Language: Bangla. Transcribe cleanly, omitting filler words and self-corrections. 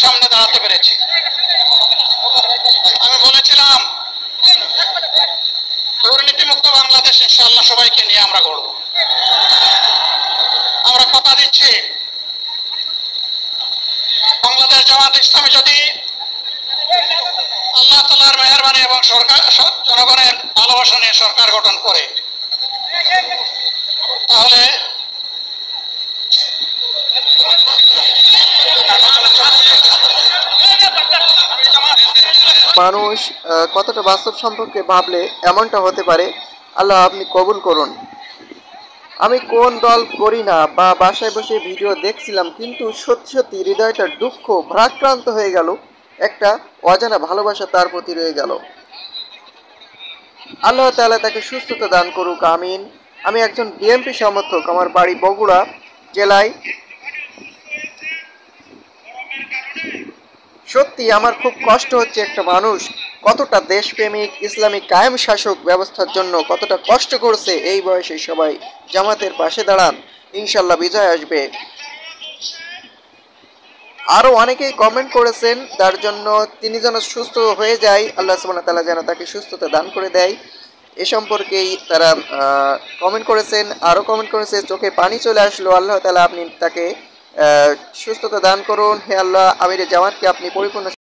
সামনে দাঁড়াতে পেরেছি। আমি বলেছিলাম দুর্নীতিমুক্ত বাংলাদেশ ইনশাআল্লাহ সবাইকে নিয়ে আমরা গড়ব। আমরা কথা দিচ্ছি বাংলাদেশ জামাত ইসলামী যদি আল্লাহ তাআলার মেহেরবানি এবং সরকার জনগণের ভালোবাসা নিয়ে সরকার গঠন করে, তাহলে মানুষ কতটা বাস্তব সম্পর্কে ভাবলে এমনটা হতে পারে, আল্লাহ আপনি কবুল করুন। আমি কোন দল করি না বা বাসায় বসে ভিডিও দেখছিলাম, কিন্তু সত্যি সত্যি হৃদয়টা দুঃখ ভারাক্রান্ত হয়ে গেল। একটা অজানা ভালোবাসা তার প্রতি রয়ে গেল। আল্লাহ তাআলা তাকে সুস্থতা দান করুক, আমিন। আমি একজন বিএনপি সমর্থক, আমার বাড়ি বগুড়া জেলায়। সত্যি আমার খুব কষ্ট হচ্ছে, একটা মানুষ কতটা দেশপ্রেমিক ইসলামিক কায়েম শাসক ব্যবস্থার জন্য কতটা কষ্ট করছে। এই বয়সে সবাই জামাতের পাশে দাঁড়ান, ইনশাল্লাহ বিজয় আসবে। আরও অনেকেই কমেন্ট করেছেন তার জন্য, তিনি যেন সুস্থ হয়ে যায়, আল্লাহ সুবহানাহু ওয়া তাআলা যেন তাকে সুস্থতা দান করে দেয়, এ সম্পর্কেই তারা কমেন্ট করেছেন। আরও কমেন্ট করেছে চোখে পানি চলে আসলো, আল্লাহ তাআলা আপনি তাকে সুস্থতা দান করুন। হে আল্লাহ, আমির জামাতকে আপনি পরিপূর্ণ